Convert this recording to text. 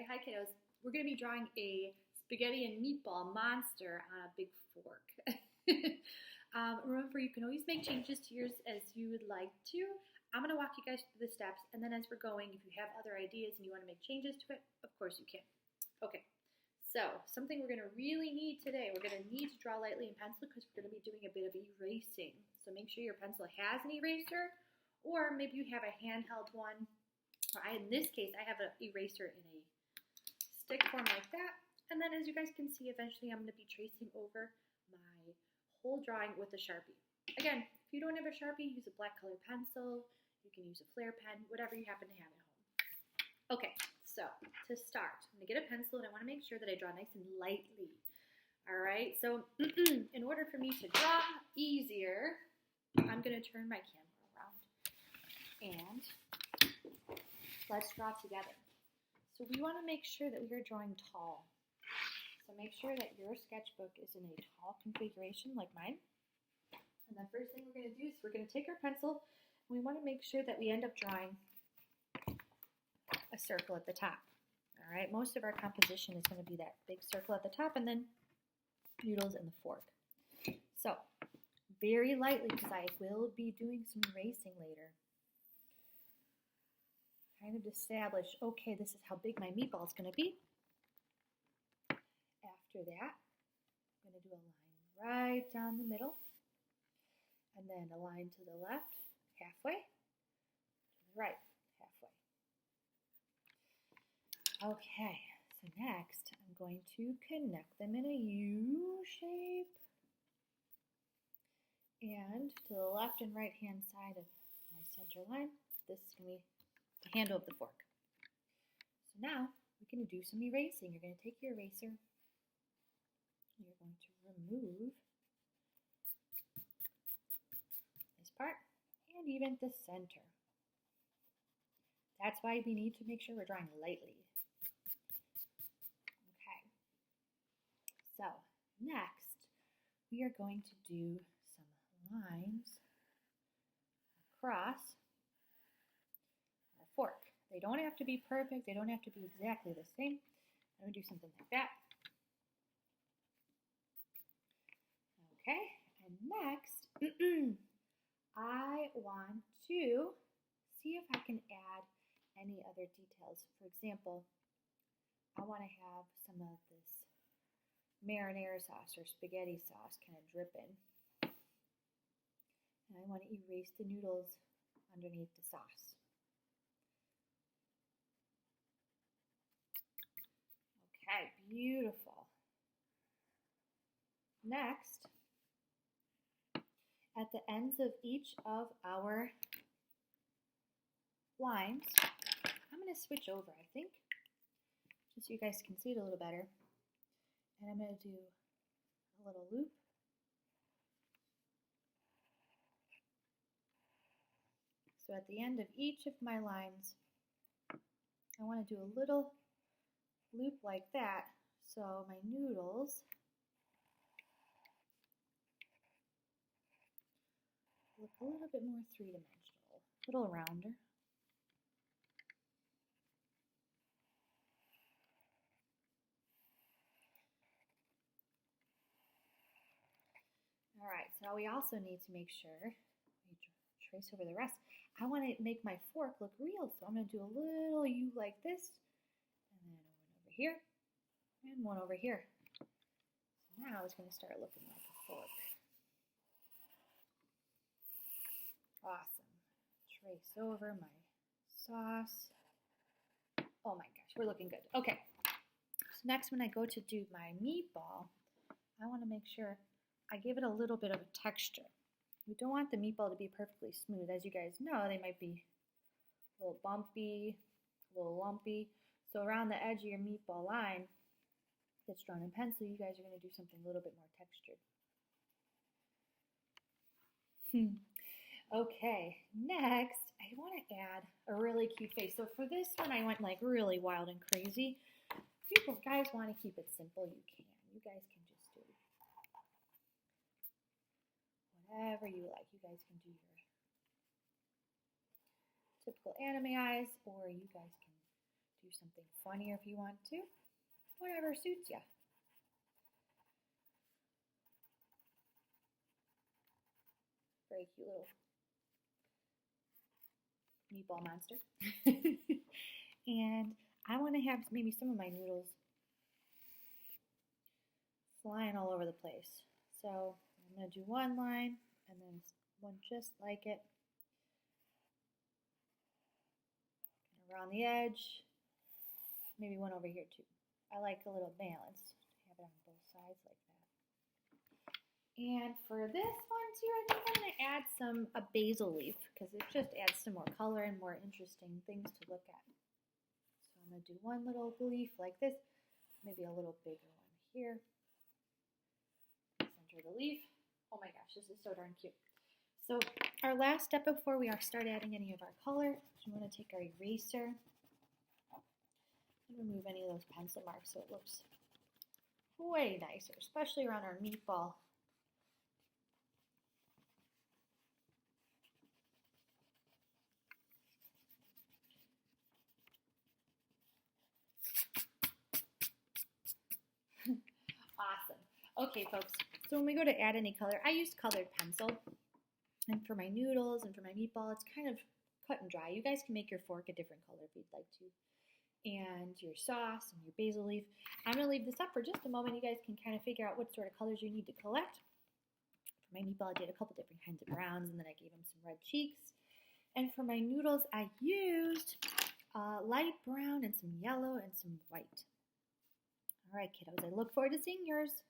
hi kiddos. We're going to be drawing a spaghetti and meatball monster on a big fork. Remember, you can always make changes to yours as you would like to. I'm going to walk you guys through the steps, and then as we're going, if you have other ideas and you want to make changes to it, of course you can. Okay, so something we're going to really need today, we're going to need to draw lightly in pencil because we're going to be doing a bit of erasing. So make sure your pencil has an eraser, or maybe you have a handheld one. In this case, I have an eraser in a stick form like that. And then as you guys can see, eventually I'm going to be tracing over my whole drawing with a Sharpie. Again, if you don't have a Sharpie, use a black colored pencil. You can use a flare pen, whatever you happen to have at home. Okay, so to start, I'm going to get a pencil and I want to make sure that I draw nice and lightly. All right, so in order for me to draw easier, I'm going to turn my camera around and let's draw together. So we want to make sure that we are drawing tall. So make sure that your sketchbook is in a tall configuration like mine. And the first thing we're going to do is we're going to take our pencil and we want to make sure that we end up drawing a circle at the top. All right, most of our composition is going to be that big circle at the top and then noodles in the fork. So very lightly, because I will be doing some erasing later. Kind of establish, okay, this is how big my meatball is going to be. After that, I'm going to do a line right down the middle, and then a line to the left, halfway, to the right, halfway. Okay, so next, I'm going to connect them in a U shape, and to the left and right hand side of my center line, this is going to be the handle of the fork. So now we're going to do some erasing. You're going to take your eraser, you're going to remove this part and even the center. That's why we need to make sure we're drawing lightly. Okay, so next we are going to do some lines across fork. They don't have to be perfect. They don't have to be exactly the same. I'm going to do something like that. Okay, and next, I want to see if I can add any other details. For example, I want to have some of this marinara sauce or spaghetti sauce kind of dripping. And I want to erase the noodles underneath the sauce. Okay, beautiful. Next, at the ends of each of our lines, I'm going to switch over, I think, just so you guys can see it a little better. And I'm going to do a little loop. So at the end of each of my lines, I want to do a little loop like that, so my noodles look a little bit more three-dimensional, a little rounder. All right, so we also need to make sure we trace over the rest. I want to make my fork look real, so I'm going to do a little U like this, and then one over here, and one over here. So now it's going to start looking like a fork. Awesome. Trace over my sauce. Oh my gosh, we're looking good. Okay, so next when I go to do my meatball, I want to make sure I give it a little bit of a texture. We don't want the meatball to be perfectly smooth. As you guys know, they might be a little bumpy, a little lumpy. So around the edge of your meatball line that's drawn in pencil, you guys are going to do something a little bit more textured. Okay, next I want to add a really cute face. So for this one, I went like really wild and crazy. If you guys want to keep it simple, you can. You guys can just do whatever you like. You guys can do your typical anime eyes, or you guys can Do something funnier if you want to. Whatever suits you. Very cute little meatball monster. And I want to have maybe some of my noodles flying all over the place. So I'm going to do one line and then one just like it. Around the edge. Maybe one over here too. I like a little balance. Have it on both sides like that. And for this one too, I think I'm going to add a basil leaf because it just adds some more color and more interesting things to look at. So I'm going to do one little leaf like this, maybe a little bigger one here. Center the leaf. Oh my gosh, this is so darn cute. So our last step before we start adding any of our color, we want to take our eraser and remove any of those pencil marks so it looks way nicer, especially around our meatball. Awesome. Okay, folks, so when we go to add any color, I used colored pencil. And for my noodles and for my meatball, it's kind of cut and dry. You guys can make your fork a different color if you'd like to. And your sauce and your basil leaf. I'm going to leave this up for just a moment. You guys can kind of figure out what sort of colors you need to collect. For my meatball, I did a couple different kinds of browns, and then I gave them some red cheeks. And for my noodles, I used light brown and some yellow and some white. All right, kiddos, I look forward to seeing yours.